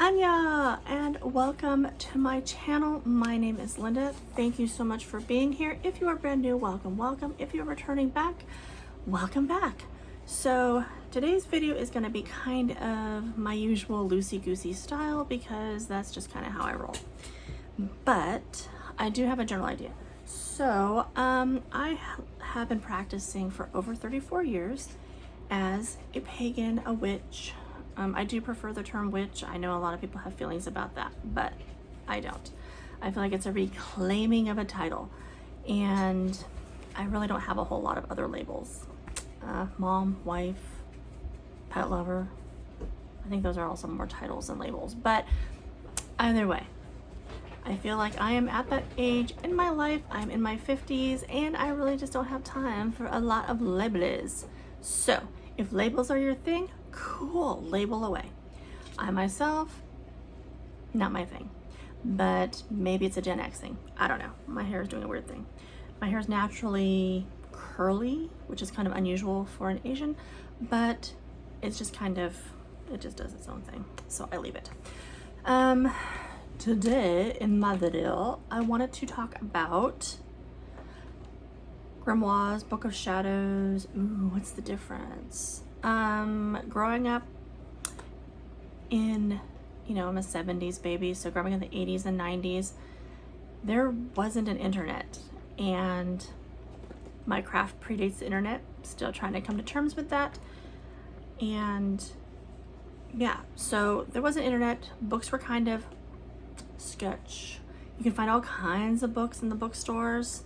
Anya, and welcome to my channel. My name is Linda. Thank you so much for being here. If you are brand new, welcome, welcome. If you're returning back, welcome back. So today's video is going to be kind of my usual loosey-goosey style because that's just kind of how I roll. But I do have a general idea. So I have been practicing for over 34 years as a pagan, a witch. I do prefer the term witch. I know a lot of people have feelings about that, but I don't. I feel like it's a reclaiming of a title, and I really don't have a whole lot of other labels. Mom, wife, pet lover. I think those are all some more titles than labels, but either way, I feel like I am at that age in my life. I'm in my 50s, and I really just don't have time for a lot of labels. So if labels are your thing, cool, label away. I myself, not my thing, but maybe it's a Gen X thing. I don't know. My hair is doing a weird thing. My hair is naturally curly, which is kind of unusual for an Asian, but it's just kind of, it just does its own thing. So I leave it. Today in my video, I wanted to talk about Grimoires, Book of Shadows. Ooh, what's the difference? Growing up in, I'm a 70s baby, so growing in the 80s and 90s, there wasn't an internet, and my craft predates the internet. Still trying to come to terms with that. And yeah, so there wasn't internet. Books were kind of sketch. You can find all kinds of books in the bookstores.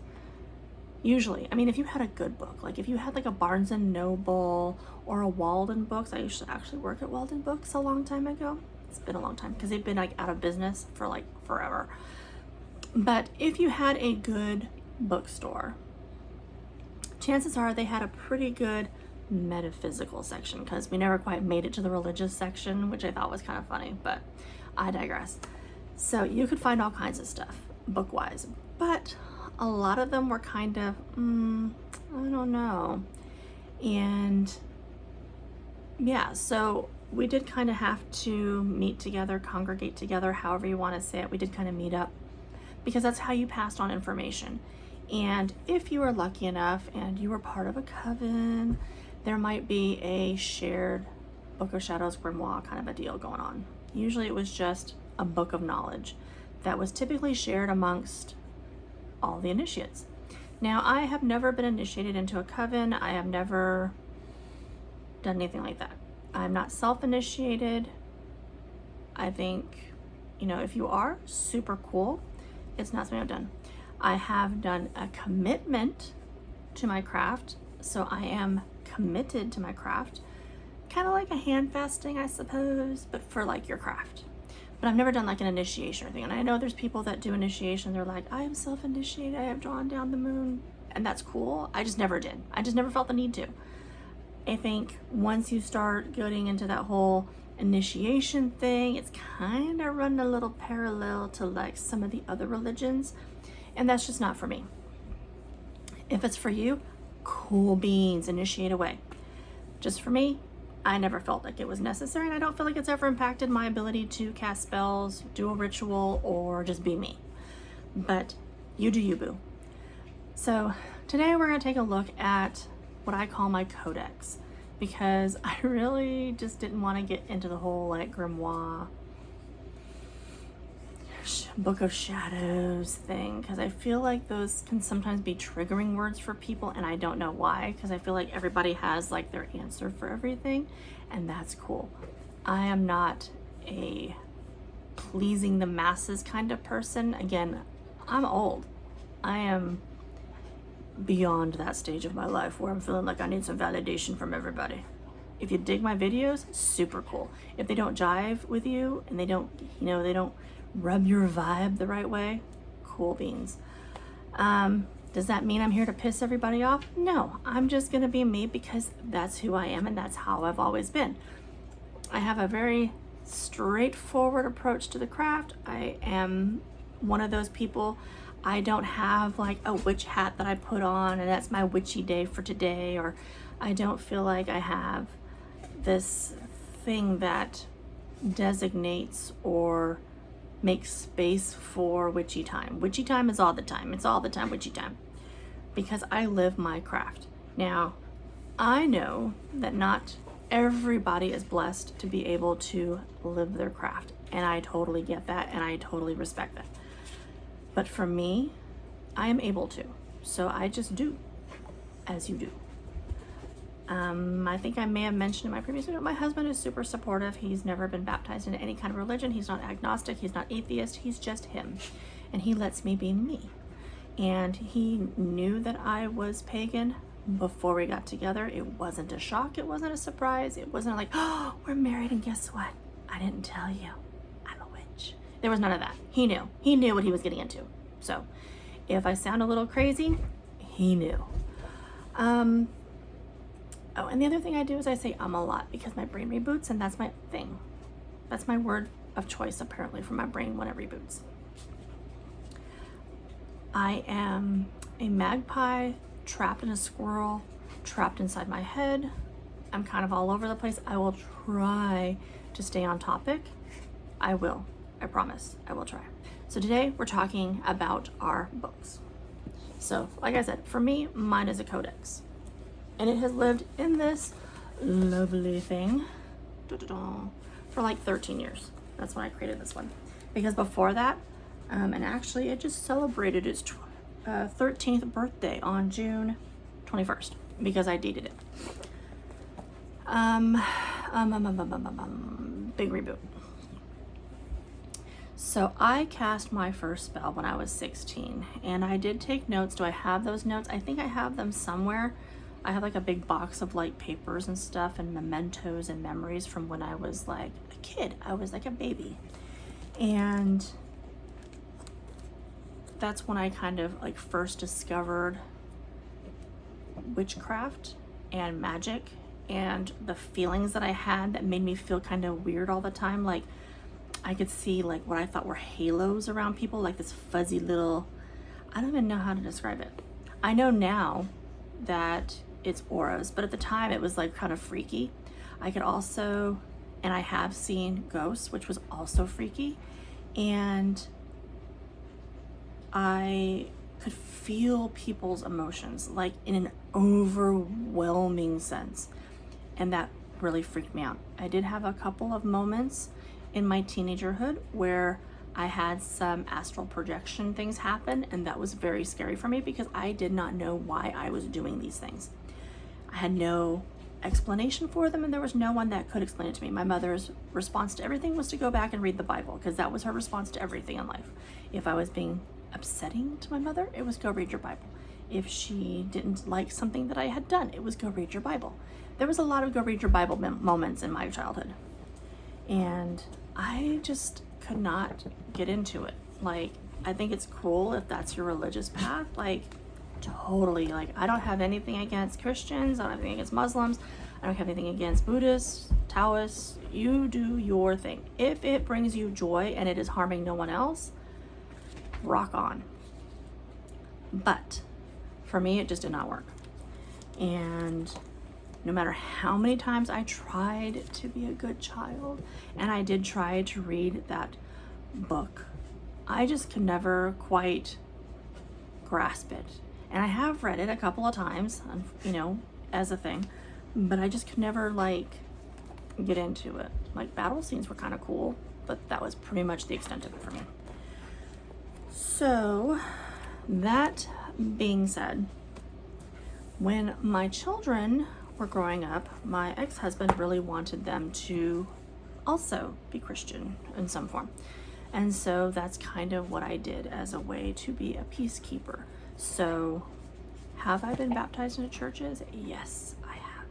Usually, I mean, if you had a good book, like if you had like a Barnes and Noble or a Walden Books. I used to actually work at Walden Books a long time ago. It's been a long time because they've been like out of business for like forever. But if you had a good bookstore, chances are they had a pretty good metaphysical section, because we never quite made it to the religious section, which I thought was kind of funny, but I digress. So you could find all kinds of stuff book-wise, but a lot of them were kind of, I don't know. And yeah, so we did kind of have to meet together, congregate together, however you want to say it. We did kind of meet up because that's how you passed on information. And if you were lucky enough and you were part of a coven, there might be a shared Book of Shadows grimoire kind of a deal going on. Usually it was just a book of knowledge that was typically shared amongst all the initiates. Now, I have never been initiated into a coven. I have never done anything like that. I'm not self-initiated. I think, if you are, super cool. It's not something I've done. I have done a commitment to my craft, so I am committed to my craft. Kind of like a hand fasting, I suppose, but for like your craft. But I've never done like an initiation or anything. And I know there's people that do initiation. They're like, I am self-initiated. I have drawn down the moon. And that's cool. I just never did. I just never felt the need to. I think once you start getting into that whole initiation thing, it's kind of running a little parallel to like some of the other religions. And that's just not for me. If it's for you, cool beans, initiate away. Just for me, I never felt like it was necessary, and I don't feel like it's ever impacted my ability to cast spells, do a ritual, or just be me. But you do you, boo. So today we're going to take a look at what I call my Codex, because I really just didn't want to get into the whole like grimoire, Book of Shadows thing, because I feel like those can sometimes be triggering words for people, and I don't know why, because I feel like everybody has like their answer for everything, and that's cool. I am not a pleasing the masses kind of person. Again, I'm old. I am beyond that stage of my life where I'm feeling like I need some validation from everybody. If you dig my videos, super cool. If they don't jive with you and they don't, they don't rub your vibe the right way, cool beans. Does that mean I'm here to piss everybody off? No, I'm just gonna be me because that's who I am and that's how I've always been. I have a very straightforward approach to the craft. I am one of those people. I don't have like a witch hat that I put on and that's my witchy day for today, or I don't feel like I have this thing that designates or makes space for witchy time. Witchy time is all the time. It's all the time witchy time, because I live my craft. Now, I know that not everybody is blessed to be able to live their craft, and I totally get that, and I totally respect that. But for me, I am able to, so I just do as you do. I think I may have mentioned in my previous video, my husband is super supportive. He's never been baptized into any kind of religion. He's not agnostic. He's not atheist. He's just him. And he lets me be me. And he knew that I was pagan before we got together. It wasn't a shock. It wasn't a surprise. It wasn't like, oh, we're married and guess what? I didn't tell you. I'm a witch. There was none of that. He knew. He knew what he was getting into. So if I sound a little crazy, he knew. Oh, and the other thing I do is I say a lot because my brain reboots, and that's my thing. That's my word of choice, apparently, for my brain when it reboots. I am a magpie trapped in a squirrel, trapped inside my head. I'm kind of all over the place. I will try to stay on topic. I will. I promise. I will try. So today we're talking about our books. So, like I said, for me, mine is a Codex. And it has lived in this lovely thing for like 13 years. That's when I created this one. Because before that, and actually it just celebrated its 13th birthday on June 21st because I dated it. Big reboot. So I cast my first spell when I was 16, and I did take notes. Do I have those notes? I think I have them somewhere. I have like a big box of like papers and stuff and mementos and memories from when I was like a kid. I was like a baby. And that's when I kind of like first discovered witchcraft and magic and the feelings that I had that made me feel kind of weird all the time. Like I could see like what I thought were halos around people, like this fuzzy little, I don't even know how to describe it. I know now that it's auras, but at the time it was like kind of freaky. I could also, and I have seen ghosts, which was also freaky, and I could feel people's emotions like in an overwhelming sense, and that really freaked me out. I did have a couple of moments in my teenagerhood where I had some astral projection things happen, and that was very scary for me because I did not know why I was doing these things. I had no explanation for them, and there was no one that could explain it to me. My mother's response to everything was to go back and read the Bible, because that was her response to everything in life. If I was being upsetting to my mother, it was go read your Bible. If she didn't like something that I had done, it was go read your Bible. There was a lot of go read your Bible moments in my childhood, and I just could not get into it. Like, I think it's cool if that's your religious path, like totally. Like, I don't have anything against Christians, I don't have anything against Muslims, I don't have anything against Buddhists, Taoists. You do your thing. If it brings you joy and it is harming no one else, rock on. But for me, it just did not work. And no matter how many times I tried to be a good child, and I did try to read that book, I just could never quite grasp it. And I have read it a couple of times, you know, as a thing, but I just could never like get into it. Like, battle scenes were kind of cool, but that was pretty much the extent of it for me. So that being said, when my children were growing up, my ex-husband really wanted them to also be Christian in some form. And so that's kind of what I did as a way to be a peacekeeper. So have I been baptized into churches? Yes, I have.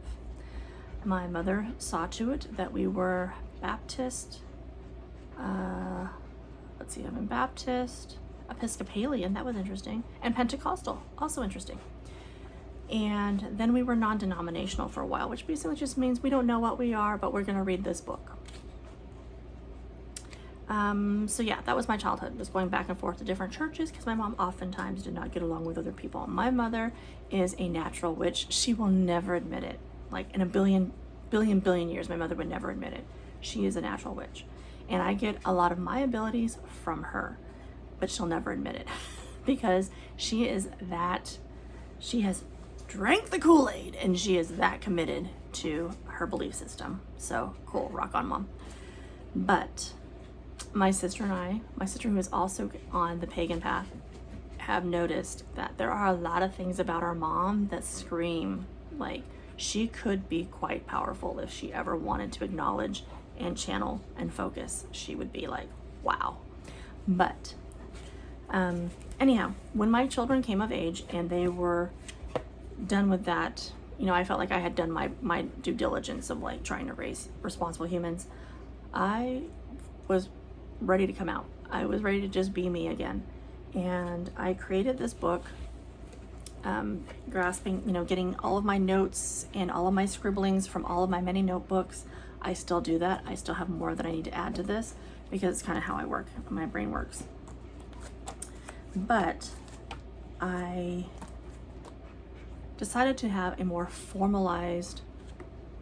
My mother saw to it that we were Baptist, I've been Baptist, Episcopalian, that was interesting, and Pentecostal, also interesting. And then we were non-denominational for a while, which basically just means we don't know what we are, but we're going to read this book. So yeah, that was my childhood, was going back and forth to different churches because my mom oftentimes did not get along with other people. My mother is a natural witch. She will never admit it. Like, in a billion years, my mother would never admit it. she is a natural witch. And I get a lot of my abilities from her, but she'll never admit it because she has drank the Kool-Aid and she is that committed to her belief system. So cool, rock on, Mom. But my sister who is also on the pagan path, have noticed that there are a lot of things about our mom that scream like she could be quite powerful if she ever wanted to acknowledge and channel and focus. She would be like, wow. But anyhow, when my children came of age and they were done with that, you know, I felt like I had done my due diligence of like trying to raise responsible humans. I was ready to come out. I was ready to just be me again. And I created this book, grasping, you know, getting all of my notes and all of my scribblings from all of my many notebooks. I still do that. I still have more that I need to add to this because it's kind of how I work, my brain works. But I decided to have a more formalized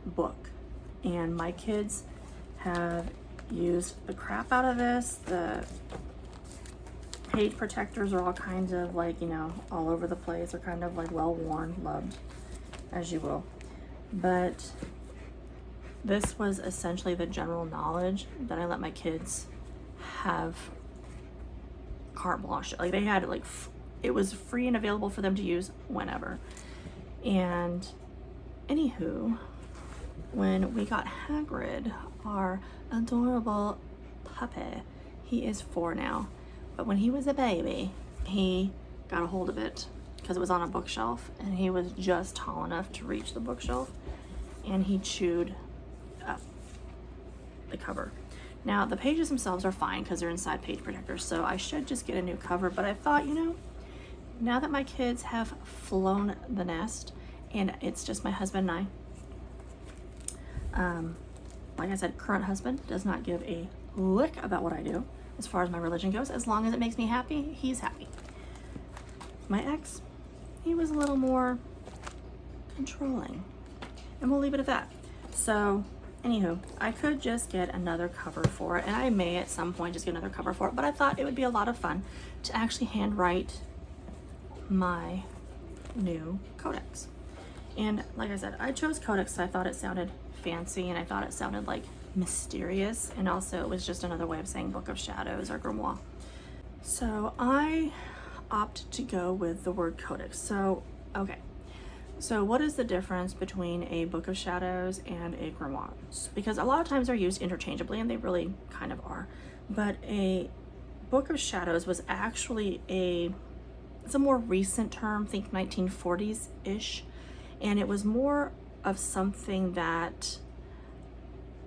book, and my kids have used the crap out of this. The page protectors are all kinds of like, you know, all over the place. They're kind of like well worn, loved, as you will. But this was essentially the general knowledge that I let my kids have carte blanche. Like they had like, it was free and available for them to use whenever. And anywho, when we got Hagrid, our adorable puppy, he is 4 now. But when he was a baby, he got a hold of it because it was on a bookshelf and he was just tall enough to reach the bookshelf, and he chewed up the cover. Now the pages themselves are fine because they're inside page protectors, so I should just get a new cover. But I thought, you know, now that my kids have flown the nest and it's just my husband and I, like I said, current husband does not give a lick about what I do as far as my religion goes. As long as it makes me happy, he's happy. My ex, he was a little more controlling, and we'll leave it at that. So anywho, I could just get another cover for it, and I may at some point just get another cover for it, but I thought it would be a lot of fun to actually handwrite my new Codex. And like I said, I chose Codex because I thought it sounded fancy and I thought it sounded like mysterious, and also it was just another way of saying Book of Shadows or Grimoire. So I opt to go with the word Codex. So okay, so what is the difference between a Book of Shadows and a Grimoire? Because a lot of times they're used interchangeably, and they really kind of are. But a Book of Shadows was actually it's a more recent term, think 1940s-ish, and it was more of something that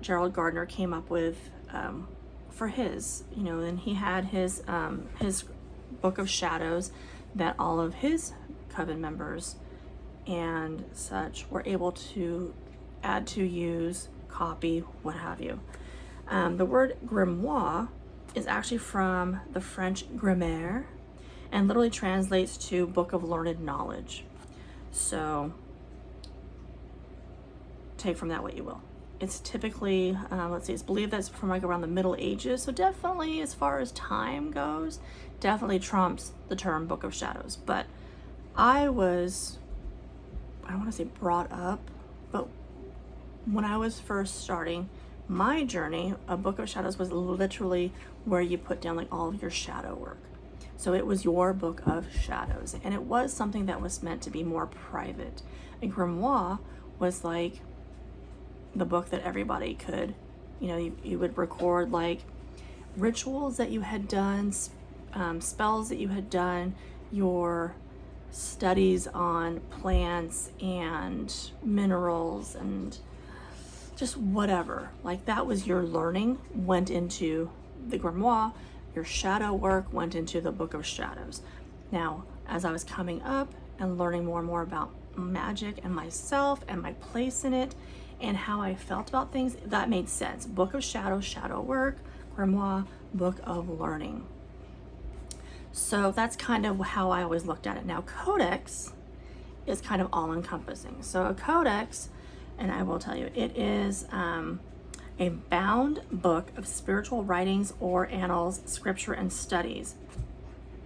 Gerald Gardner came up with for his, you know, and he had his Book of Shadows that all of his coven members and such were able to add to, use, copy, what have you. The word grimoire is actually from the French Grimoire and literally translates to book of learned knowledge. So take from that what you will. It's typically, let's see, it's believed that's from like around the Middle Ages. So definitely, as far as time goes, definitely trumps the term Book of Shadows. But I don't want to say brought up, but when I was first starting my journey, a Book of Shadows was literally where you put down like all of your shadow work. So it was your Book of Shadows, and it was something that was meant to be more private. A grimoire was like the book that everybody could, you know, you would record like rituals that you had done, spells that you had done, your studies on plants and minerals and just whatever. Like that was your learning went into the grimoire. Your shadow work went into the Book of Shadows. Now, as I was coming up and learning more and more about magic and myself and my place in it and how I felt about things, that made sense. Book of Shadows, shadow work, grimoire, book of learning. So that's kind of how I always looked at it. Now, Codex is kind of all-encompassing. So a Codex, and I will tell you, it is a a bound book of spiritual writings or annals, scripture, and studies.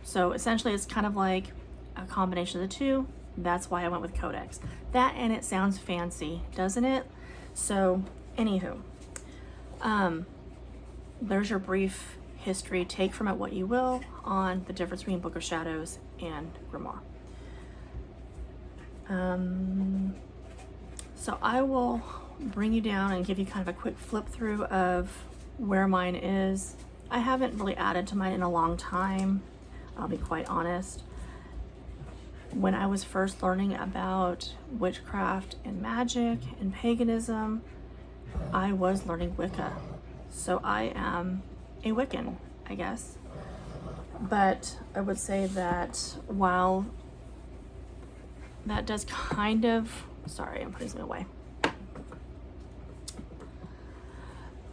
So essentially it's kind of like a combination of the two. That's why I went with Codex. That, and it sounds fancy, doesn't it? So anywho, there's your brief history. Take from it what you will on the difference between Book of Shadows and Grimoire. So I will bring you down and give you kind of a quick flip through of where mine is. I haven't really added to mine in a long time, I'll be quite honest. When I was first learning about witchcraft and magic and paganism, I was learning Wicca. So I am a Wiccan, I guess. But I would say that while that does kind of, sorry, I'm putting something away.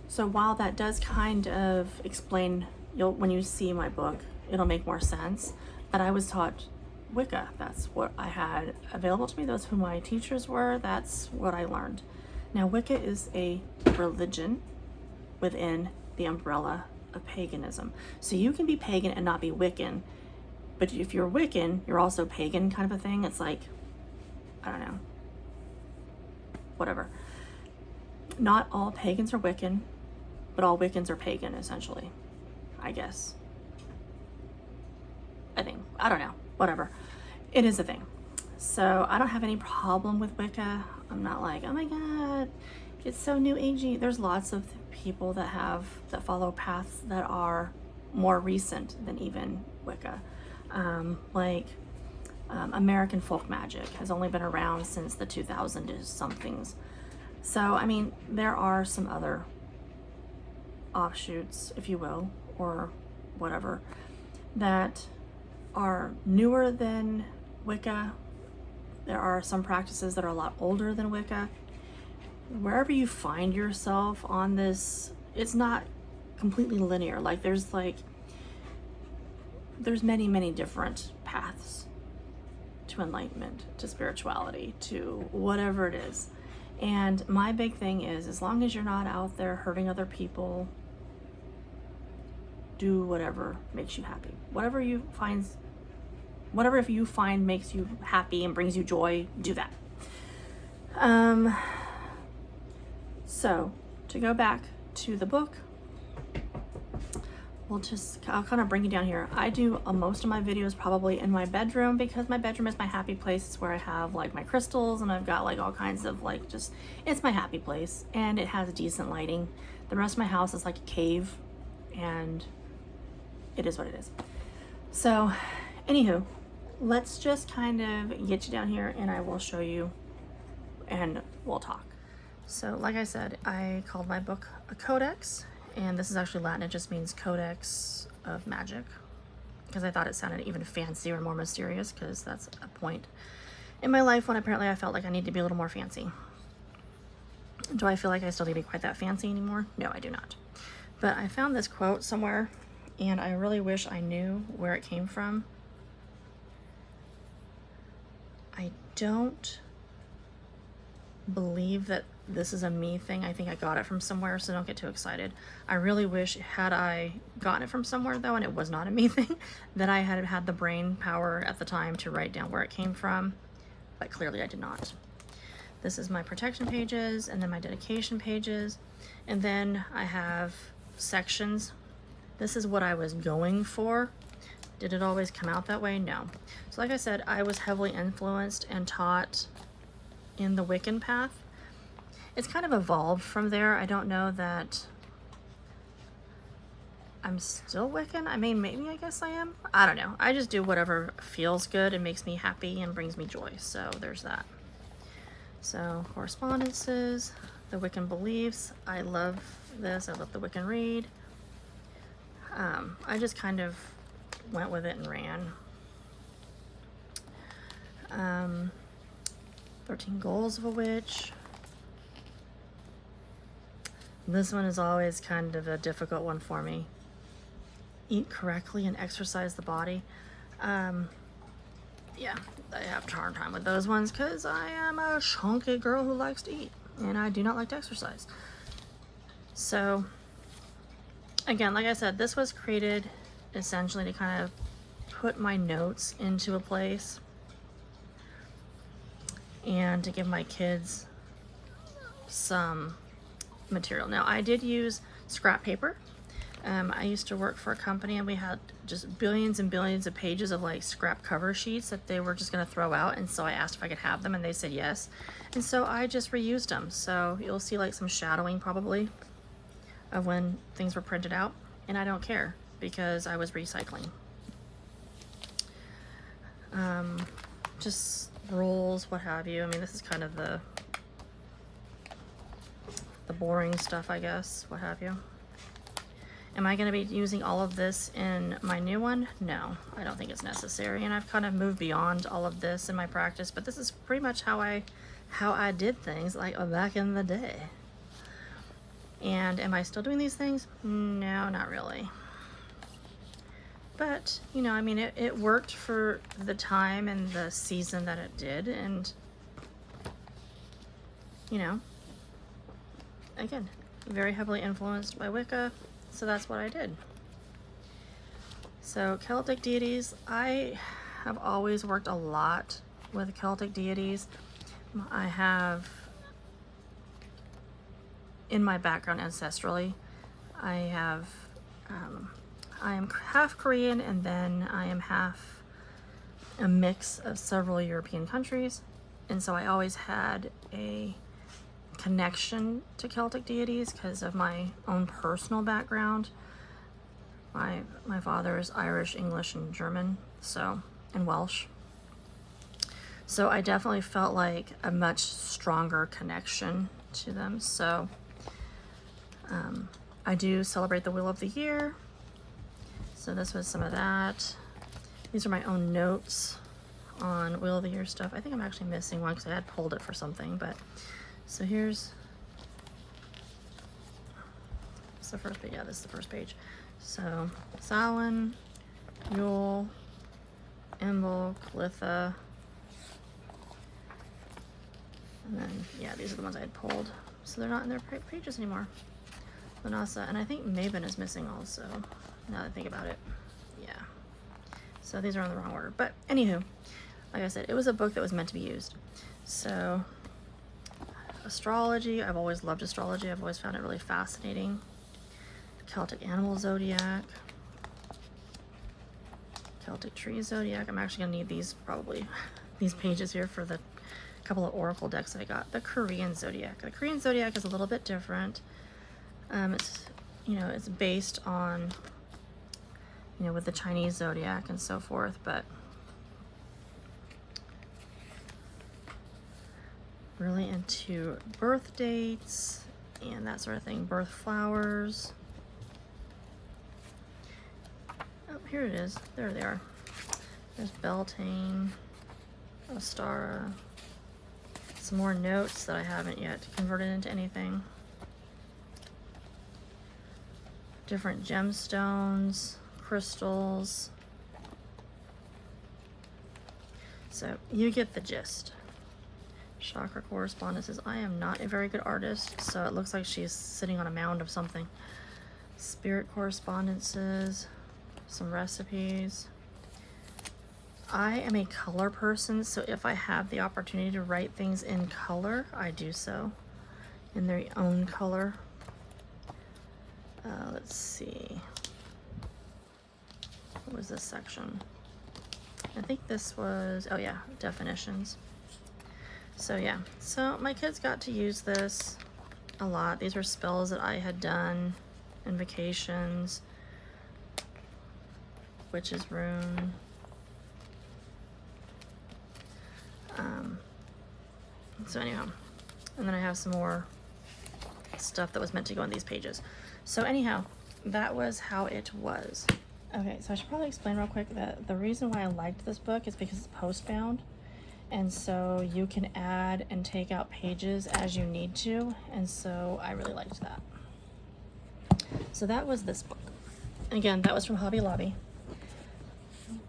So while that does kind of explain, when you see my book, it'll make more sense. But I was taught Wicca. That's what I had available to me. Those who my teachers were. That's what I learned. Now, Wicca is a religion within the umbrella of paganism. So you can be pagan and not be Wiccan. But if you're Wiccan, you're also pagan, kind of a thing. It's like, I don't know. Whatever. Not all pagans are Wiccan, but all Wiccans are pagan, essentially. I guess. I think. I don't know. Whatever. It is a thing. So I don't have any problem with Wicca. I'm not like, oh my God, it's so new agey. There's lots of people that follow paths that are more recent than even Wicca. American folk magic has only been around since the 2000s somethings. So, I mean, there are some other offshoots, if you will, or whatever, that are newer than Wicca. There are some practices that are a lot older than Wicca. Wherever you find yourself on this, it's not completely linear. Like there's many, many different paths to enlightenment, to spirituality, to whatever it is. And my big thing is, as long as you're not out there hurting other people, do whatever makes you happy. Whatever you find makes you happy and brings you joy, do that. So to go back to the book, I'll kind of bring you down here. I do most of my videos probably in my bedroom, because my bedroom is my happy place. It's where I have like my crystals, and I've got like all kinds of it's my happy place, and it has decent lighting. The rest of my house is like a cave, and it is what it is. So anywho, let's just kind of get you down here and I will show you and we'll talk. So like I said, I called my book a Codex, and this is actually Latin. It just means Codex of Magic, because I thought it sounded even fancier and more mysterious, because that's a point in my life when apparently I felt like I need to be a little more fancy. Do I feel like I still need to be quite that fancy anymore? No, I do not. But I found this quote somewhere, and I really wish I knew where it came from. I don't believe that this is a me thing. I think I got it from somewhere, so don't get too excited. I really wish, had I gotten it from somewhere though, and it was not a me thing, that I had had the brain power at the time to write down where it came from, but clearly I did not. This is my protection pages, and then my dedication pages, and then I have sections. This is what I was going for. Did it always come out that way? No. So like I said, I was heavily influenced and taught in the Wiccan path. It's kind of evolved from there. I don't know that I'm still Wiccan. I mean, maybe I guess I am. I don't know. I just do whatever feels good and makes me happy and brings me joy. So there's that. So correspondences, the Wiccan beliefs. I love this. I love the Wiccan read. I just kind of went with it and ran. 13 goals of a witch. This one is always kind of a difficult one for me. Eat correctly and exercise the body. Yeah, I have a hard time with those ones because I am a chunky girl who likes to eat, and I do not like to exercise. So again, like I said, this was created essentially to kind of put my notes into a place and to give my kids some material. Now, I did use scrap paper. I used to work for a company and we had just billions and billions of pages of like scrap cover sheets that they were just going to throw out, and so I asked if I could have them and they said yes, and so I just reused them. So you'll see like some shadowing probably of when things were printed out, and I don't care because I was recycling. Just rules, what have you. I mean, this is kind of the boring stuff, I guess, what have you. Am I going to be using all of this in my new one? No, I don't think it's necessary, and I've kind of moved beyond all of this in my practice, but this is pretty much how I did things like back in the day. And am I still doing these things? No, not really. But, you know, I mean, it worked for the time and the season that it did, and, you know, again, very heavily influenced by Wicca, so that's what I did. So Celtic deities, I have always worked a lot with Celtic deities. I have, in my background ancestrally, I am half Korean, and then I am half a mix of several European countries, and so I always had a connection to Celtic deities because of my own personal background. My father is Irish, English, and German, so, and Welsh. So I definitely felt like a much stronger connection to them. So I do celebrate the Wheel of the Year. So this was some of that. These are my own notes on Wheel of the Year stuff. I think I'm actually missing one because I had pulled it for something, but so here's the first page. Yeah, this is the first page. So Samhain, Yule, Imbolc, Litha, and then, yeah, these are the ones I had pulled. So they're not in their pages anymore. Lanasa, and I think Maven is missing also, now that I think about it. Yeah. So these are in the wrong order. But anywho, like I said, it was a book that was meant to be used. So astrology, I've always loved astrology. I've always found it really fascinating. Celtic animal zodiac. Celtic tree zodiac. I'm actually gonna need these, probably, these pages here for the couple of oracle decks I got. The Korean zodiac. The Korean zodiac is a little bit different. It's, you know, it's based on, you know, with the Chinese zodiac and so forth, but really into birth dates and that sort of thing. Birth flowers. Oh, here it is. There they are. There's Beltane, Ostara. Some more notes that I haven't yet converted into anything. Different gemstones, crystals. So you get the gist. Chakra correspondences. I am not a very good artist, so it looks like she's sitting on a mound of something. Spirit correspondences, some recipes. I am a color person, so if I have the opportunity to write things in color, I do so in their own color. Let's see. What was this section? I think this was, oh yeah, definitions. So yeah, so my kids got to use this a lot. These were spells that I had done, invocations, Witch's Rune. So anyhow, and then I have some more stuff that was meant to go on these pages. So anyhow, that was how it was. Okay, so I should probably explain real quick that the reason why I liked this book is because it's postbound, and so you can add and take out pages as you need to, and so I really liked that. So that was this book. And again, that was from Hobby Lobby.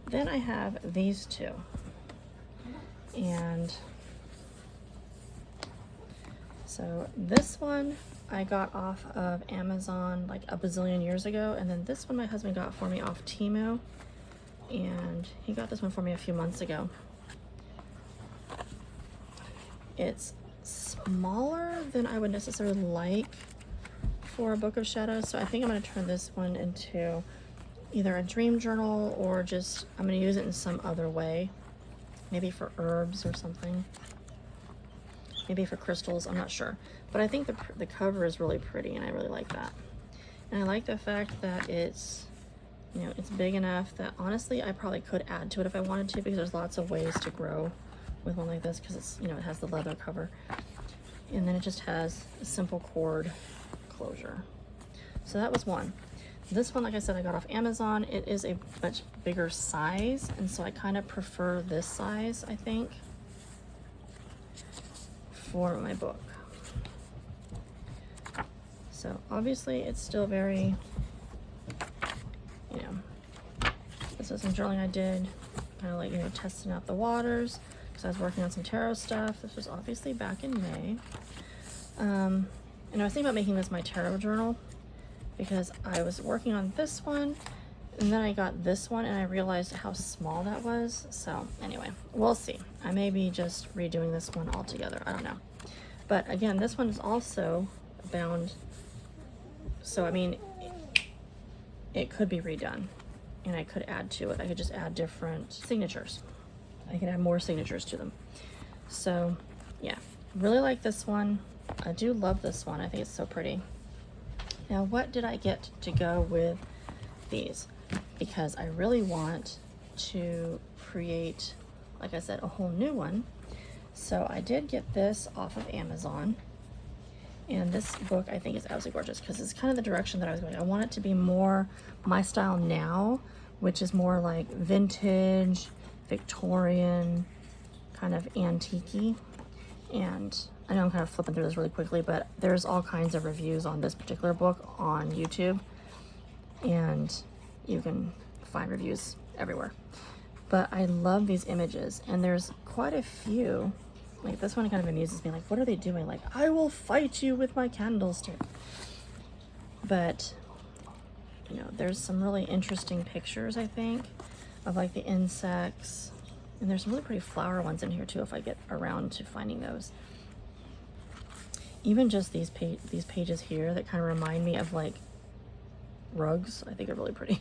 Then I have these two. And So this one I got off of Amazon like a bazillion years ago, and then this one my husband got for me off Temu, and he got this one for me a few months ago. It's smaller than I would necessarily like for a book of shadows, so I think I'm going to turn this one into either a dream journal or just I'm going to use it in some other way, maybe for herbs or something, maybe for crystals, I'm not sure, but I think the cover is really pretty and I really like that. And I like the fact that it's, you know, it's big enough that honestly I probably could add to it if I wanted to, because there's lots of ways to grow with one like this, because it's, you know, it has the leather cover, and then it just has a simple cord closure. So that was one. This one, like I said, I got off Amazon. It is a much bigger size, and so I kind of prefer this size, I think, for my book. So obviously it's still very, you know, this was some journaling I did, kind of like, you know, testing out the waters, because I was working on some tarot stuff. This was obviously back in May. And I was thinking about making this my tarot journal, because I was working on this one, and then I got this one, and I realized how small that was. So anyway, we'll see. I may be just redoing this one altogether. I don't know. But again, this one is also bound. So, I mean, it could be redone, and I could add to it. I could just add different signatures. I can add more signatures to them. So, yeah, really like this one. I do love this one. I think it's so pretty. Now, what did I get to go with these? Because I really want to create, like I said, a whole new one. So I did get this off of Amazon. And this book I think is absolutely gorgeous, because it's kind of the direction that I was going. I want it to be more my style now, which is more like vintage, Victorian, kind of antique-y. And I know I'm kind of flipping through this really quickly, but there's all kinds of reviews on this particular book on YouTube, and you can find reviews everywhere. But I love these images, and there's quite a few. Like this one kind of amuses me. Like, what are they doing? Like, I will fight you with my candlestick. But, you know, there's some really interesting pictures, I think, of like the insects. And there's some really pretty flower ones in here too, if I get around to finding those. Even just these pages here that kind of remind me of like rugs, I think are really pretty.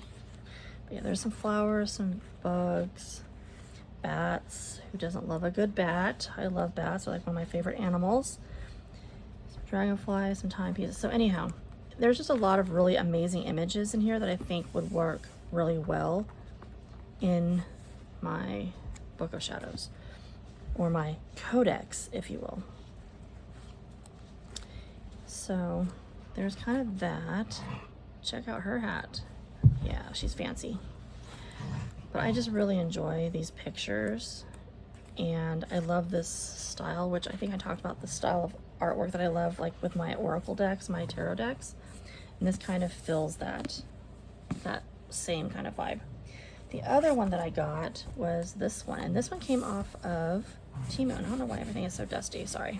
But yeah, there's some flowers, some bugs, bats. Who doesn't love a good bat? I love bats. They're like one of my favorite animals. Some dragonflies, some timepieces. So anyhow, there's just a lot of really amazing images in here that I think would work really well in my Book of Shadows, or my Codex, if you will. So there's kind of that. Check out her hat. Yeah, she's fancy. But I just really enjoy these pictures, and I love this style, which I think I talked about the style of artwork that I love, like with my oracle decks, my tarot decks, and this kind of fills that same kind of vibe. The other one that I got was this one, and this one came off of Temu, and I don't know why everything is so dusty, sorry.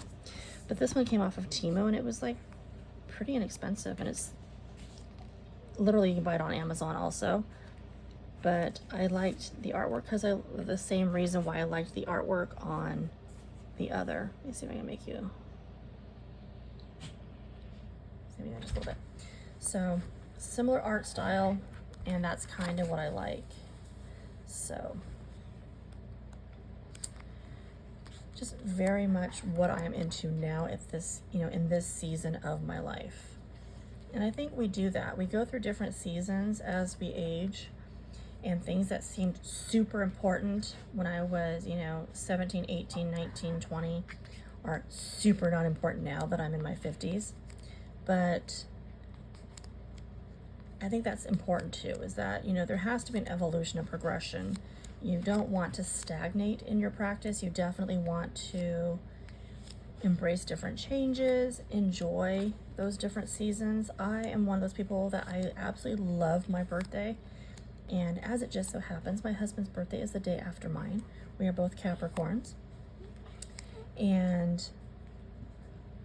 But this one came off of Temu, and it was like pretty inexpensive, and it's literally, you can buy it on Amazon also. But I liked the artwork because the same reason why I liked the artwork on the other. Let me see if I can make you see me just a little bit. So similar art style, and that's kind of what I like. So just very much what I am into now at this, you know, in this season of my life. And I think we do that. We go through different seasons as we age, and things that seemed super important when I was, you know, 17, 18, 19, 20 are super not important now that I'm in my 50s. But I think that's important too, is that, you know, there has to be an evolution and progression. You don't want to stagnate in your practice. You definitely want to embrace different changes, enjoy those different seasons. I am one of those people that I absolutely love my birthday. And as it just so happens, my husband's birthday is the day after mine. We are both Capricorns. And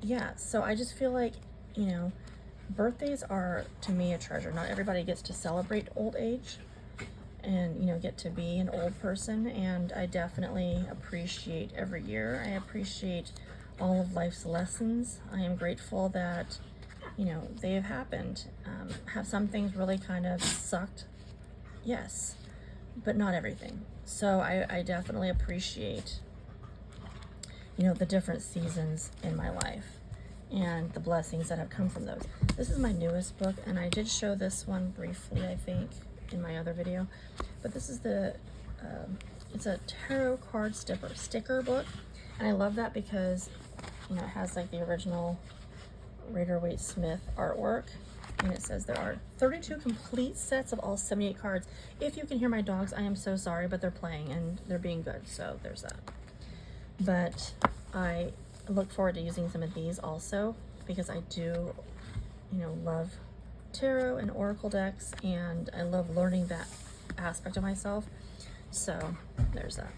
yeah, so I just feel like, you know, birthdays are, to me, a treasure. Not everybody gets to celebrate old age and, you know, get to be an old person, and I definitely appreciate every year. I appreciate all of life's lessons. I am grateful that, you know, they have happened. Have some things really kind of sucked? Yes, but not everything. So I definitely appreciate, you know, the different seasons in my life and the blessings that have come from those. This is my newest book, and I did show this one briefly, I think, in my other video. But this is it's a tarot card sticker book, and I love that because, you know, it has like the original Rider-Waite-Smith artwork, and it says there are 32 complete sets of all 78 cards. If you can hear my dogs, I am so sorry, but they're playing and they're being good, so there's that. But I look forward to using some of these also, because I do, you know, love tarot and oracle decks, and I love learning that aspect of myself. So there's that.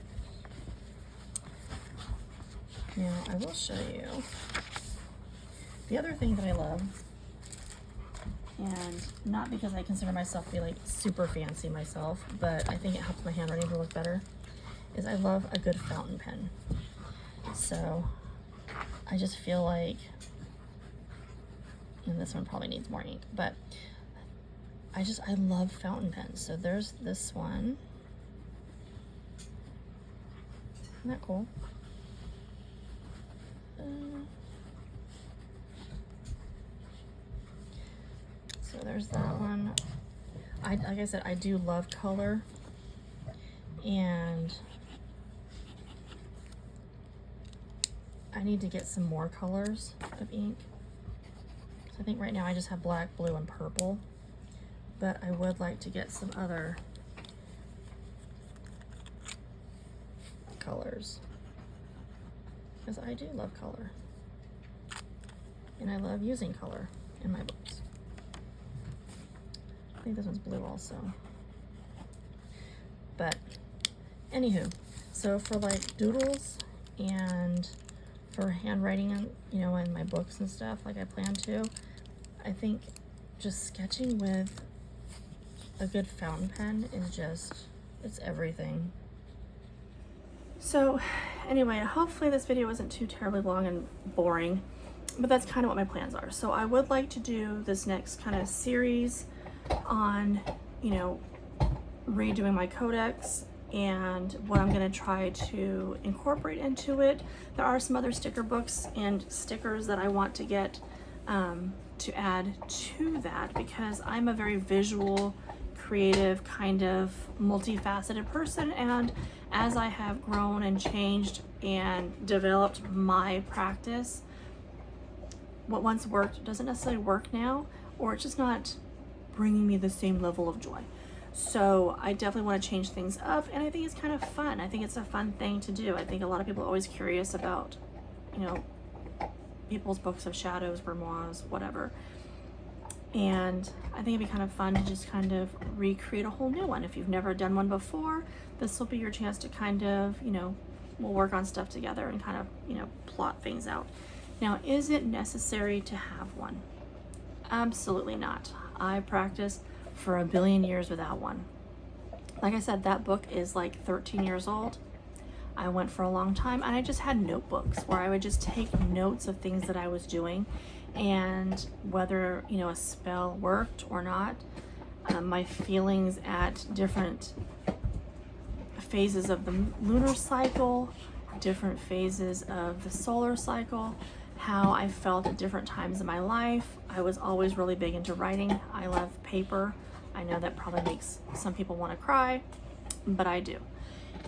Now I will show you the other thing that I love, and not because I consider myself to be like super fancy myself, but I think it helps my handwriting to look better, is I love a good fountain pen. So I just feel like, and this one probably needs more ink, but I love fountain pens. So there's this one. Isn't that cool? So there's that one. Like I said, I do love color, and I need to get some more colors of ink. So I think right now I just have black, blue, and purple, but I would like to get some other colors, because I do love color, and I love using color in my books. I think this one's blue also. But anywho, so for like doodles and for handwriting, you know, in my books and stuff, like I plan to, I think just sketching with a good fountain pen is just, it's everything. So anyway, hopefully this video wasn't too terribly long and boring, but that's kind of what my plans are. So I would like to do this next kind of series on, you know, redoing my codex and what I'm going to try to incorporate into it. There are some other sticker books and stickers that I want to get to add to that, because I'm a very visual, creative, kind of multifaceted person, and as I have grown and changed and developed my practice, what once worked doesn't necessarily work now, or it's just not bringing me the same level of joy. So I definitely want to change things up, and I think it's kind of fun. I think it's a fun thing to do. I think a lot of people are always curious about, you know, people's books of shadows, grimoires, whatever. And I think it'd be kind of fun to just kind of recreate a whole new one. If you've never done one before, this will be your chance to kind of, you know, we'll work on stuff together and kind of, you know, plot things out. Now, is it necessary to have one? Absolutely not. I practiced for a billion years without one. Like I said, that book is like 13 years old. I went for a long time, and I just had notebooks where I would just take notes of things that I was doing, and whether, you know, a spell worked or not, my feelings at different phases of the lunar cycle, different phases of the solar cycle, how I felt at different times in my life. I was always really big into writing. I love paper. I know that probably makes some people want to cry, but I do.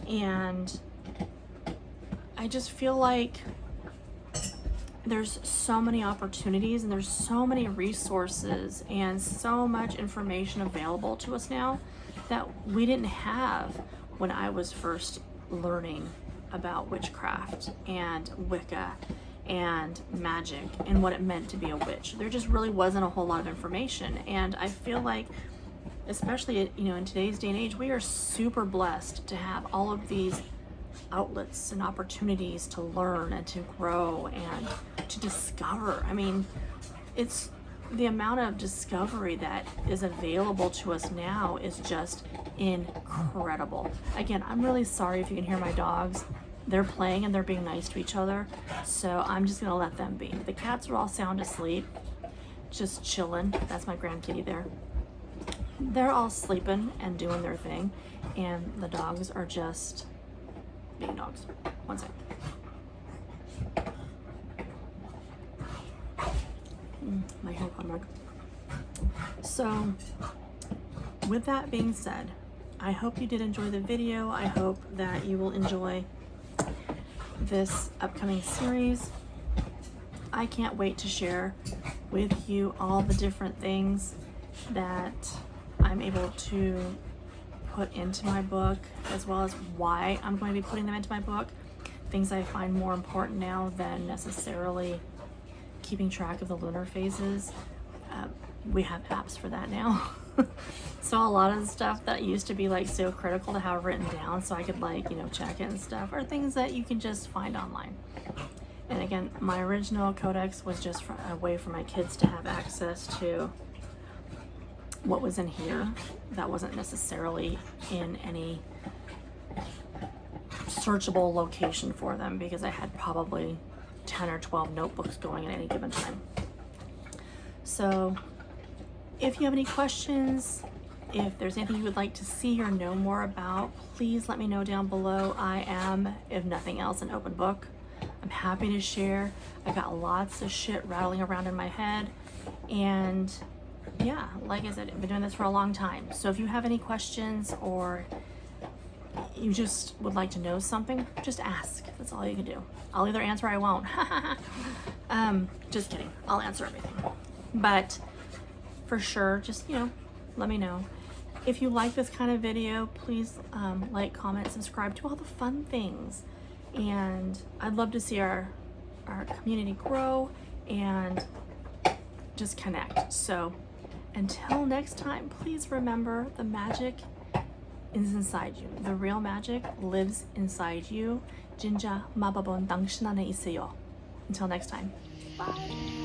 And I just feel like there's so many opportunities, and there's so many resources and so much information available to us now that we didn't have when I was first learning about witchcraft and Wicca and magic and what it meant to be a witch. There just really wasn't a whole lot of information, and I feel like, especially, you know, in today's day and age, we are super blessed to have all of these outlets and opportunities to learn and to grow and to discover. I mean, it's the amount of discovery that is available to us now is just incredible. Again, I'm really sorry if you can hear my dogs. They're playing and they're being nice to each other, so I'm just gonna let them be. The cats are all sound asleep, just chilling. That's my grandkitty there. They're all sleeping and doing their thing, and the dogs are just being dogs. One sec. My AirPod mug. So, with that being said, I hope you did enjoy the video. I hope that you will enjoy this upcoming series. I can't wait to share with you all the different things that I'm able to put into my book, as well as why I'm going to be putting them into my book. Things I find more important now than necessarily keeping track of the lunar phases. We have apps for that now. So a lot of the stuff that used to be like so critical to have written down so I could like, you know, check it and stuff, are things that you can just find online. And again, my original Codex was just a way for my kids to have access to what was in here that wasn't necessarily in any searchable location for them, because I had probably 10 or 12 notebooks going at any given time. So if you have any questions, if there's anything you would like to see or know more about, please let me know down below. I am, if nothing else, an open book. I'm happy to share. I got lots of shit rattling around in my head, and yeah, like I said, I've been doing this for a long time. So if you have any questions or you just would like to know something, just ask. That's all you can do. I'll either answer or I won't. Just kidding. I'll answer everything. But for sure, just, you know, let me know. If you like this kind of video, please like, comment, subscribe to all the fun things. And I'd love to see our community grow and just connect. So until next time, please remember the magic is inside you. The real magic lives inside you. 진짜 마법은 당신 안에 있어요. Until next time. Bye.